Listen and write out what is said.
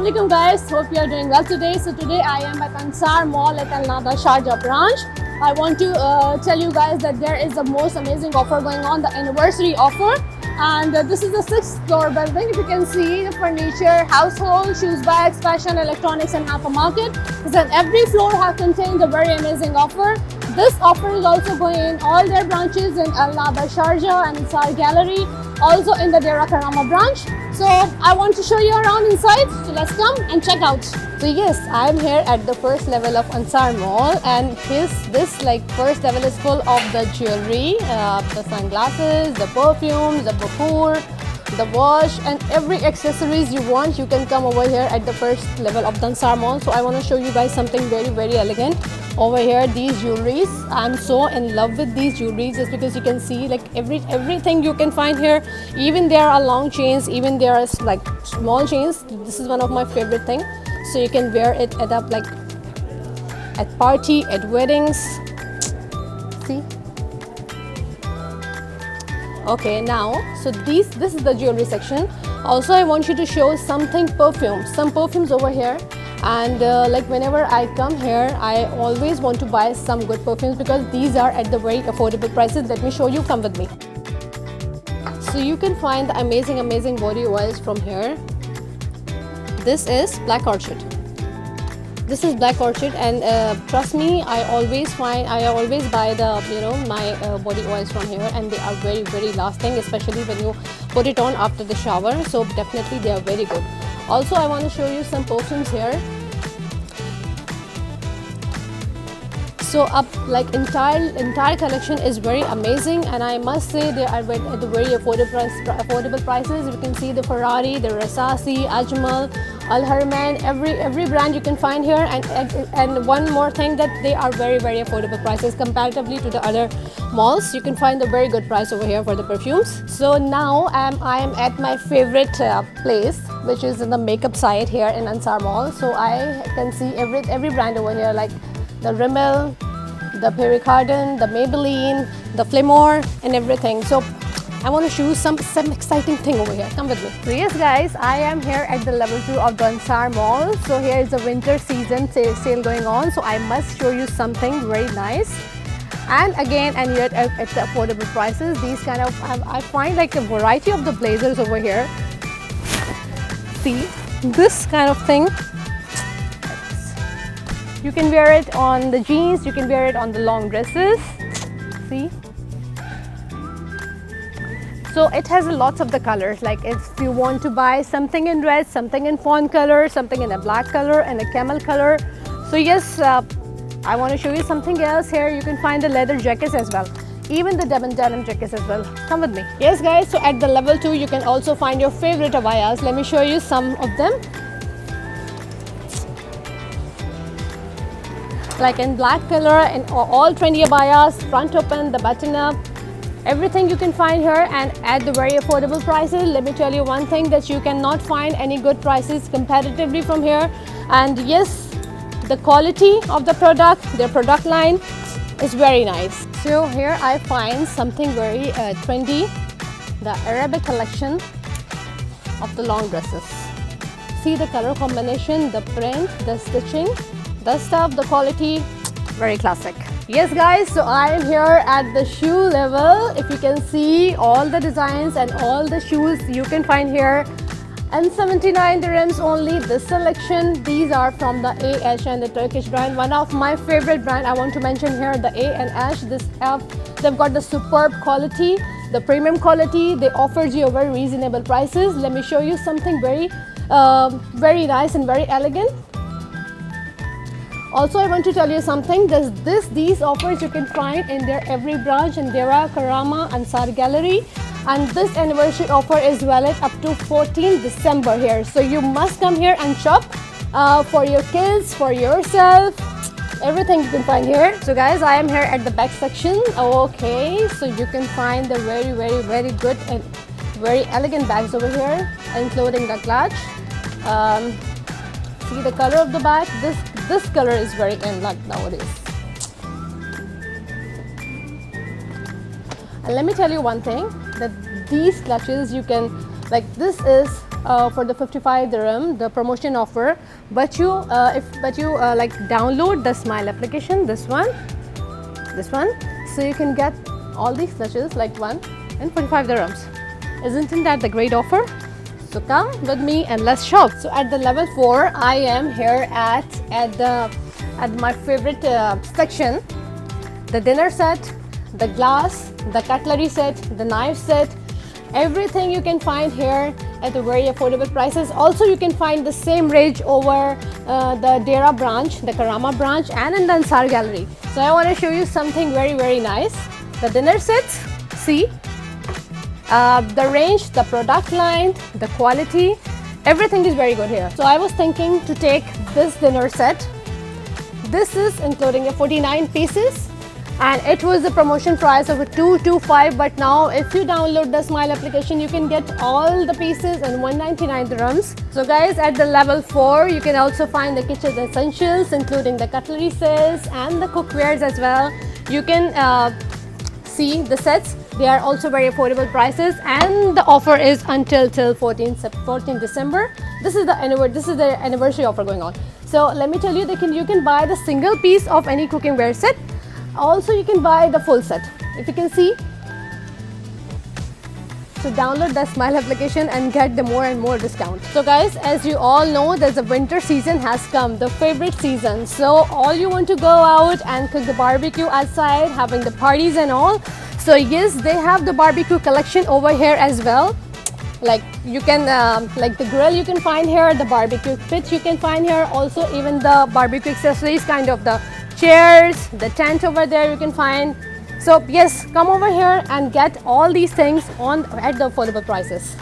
Assalamualaikum guys, hope you are doing well today. So today I am at Ansar Mall at Al Nada Sharjah branch. I want to tell you guys that there is the most amazing offer going on, the anniversary offer. And this is the 6th floor building. If you can see the furniture, household, shoes, bags, fashion, electronics and hypermarket. So every floor has contained a very amazing offer. This offer is also going in all their branches in Al Nada Sharjah and Ansar Gallery, also in the Dera Karama branch. So I want to show you around inside, so let's come and check out. So yes, I'm here at the first level of Ansar Mall, and this first level is full of the jewelry, the sunglasses, the perfumes, the bakur, the watch, and every accessories you want. You can come over here at the first level of the Ansar Mall. So I want to show you guys something very elegant over here. These jewelries, I'm so in love with these jewelries, just because you can see like everything you can find here. Even there are long chains, even there are like small chains. This is one of my favorite thing. So you can wear it at party, at weddings. See? Okay, now so this is the jewelry section. Also I want you to show some perfumes over here. And like whenever I come here, I always want to buy some good perfumes because these are at the very affordable prices. Let me show you, come with me. So you can find the amazing body oils from here. This is Black Orchid. This is Black Orchid, and trust me, I always buy the my body oils from here, and they are very lasting, especially when you put it on after the shower. So definitely they are very good. Also, I want to show you some perfumes here. So like entire collection is very amazing, and I must say they are at the very affordable prices. You can see the Ferrari, the Rasasi, Ajmal, Al Harman, every brand you can find here, and one more thing, that they are very affordable prices comparatively to the other malls. You can find a very good price over here for the perfumes. So now I am at my favorite place, which is in the makeup side here in Ansar Mall. So I can see every brand over here, like the Rimmel, the Pierre Cardin, the Maybelline, the Flimor, and everything. So I want to show you some exciting thing over here. Come with me. So yes guys, I am here at the level 2 of the Ansar Mall. So here is the winter season sale going on. So I must show you something very nice. And again, and yet at the affordable prices. These kind of, I find like a variety of the blazers over here. See, this kind of thing. You can wear it on the jeans, you can wear it on the long dresses. See? So it has lots of the colors, like if you want to buy something in red, something in fawn color, something in a black color and a camel color. So yes, I want to show you something else here. You can find the leather jackets as well, even the denim jackets as well. Come with me. Yes guys, so at the level 2 you can also find your favorite abayas. Let me show you some of them. Like in black color, and all trendy abayas, front open, the button up, everything you can find here, and at the very affordable prices. Let me tell you one thing, that you cannot find any good prices comparatively from here. And yes, the quality of the product, their product line is very nice. So here I find something very trendy, the Arabic collection of the long dresses. See the color combination, the print, the stitching, the stuff, the quality, very classic. Yes guys, so I am here at the shoe level. If you can see all the designs and all the shoes you can find here, and 79 dirhams only this selection. These are from the A&H and the Turkish brand, one of my favorite brand. I want to mention here the A&H. They've got the superb quality, the premium quality. They offered you a very reasonable prices. Let me show you something very nice and very elegant. Also, I want to tell you something. These offers you can find in their every branch in Dera Karama, Ansar Gallery, and this anniversary offer is valid up to 14 December here. So you must come here and shop for your kids, for yourself. Everything you can find here. So guys, I am here at the back section. Okay, so you can find the very good and very elegant bags over here, including the clutch. See the color of the bag. This color is very in nowadays. And let me tell you one thing, that these clutches you can, like this is for the 55 dirham, the promotion offer. But you like download the Smile application, this one, so you can get all these clutches like one and 45 dirhams. Isn't that the great offer? So come with me and let's shop. So at the level 4, I am here at my favorite section, the dinner set, the glass, the cutlery set, the knife set. Everything you can find here at a very affordable prices. Also, you can find the same range over the Dera branch, the Karama branch, and in the Ansar Gallery. So I want to show you something very nice. The dinner sets, see, the range, the product line, the quality, everything is very good here. So I was thinking to take this dinner set. This is including a 49 pieces. And it was the promotion price of a 225, but now if you download the Smile application, you can get all the pieces in 199 dirhams. So guys, at the level 4, you can also find the kitchen essentials, including the cutlery sets and the cookwares as well. You can see the sets. They are also very affordable prices, and the offer is until 14 December. This is the anniversary offer going on. So let me tell you, you can buy the single piece of any cookware set. Also, you can buy the full set, if you can see. So download the Smile application and get the more and more discount. So guys, as you all know, there's a winter season has come, the favorite season. So all you want to go out and cook the barbecue outside, having the parties and all. So yes, they have the barbecue collection over here as well. Like you can, like the grill you can find here, the barbecue pit you can find here. Also even the barbecue accessories, kind of the chairs, the tent over there you can find. So yes, come over here and get all these things at the affordable prices.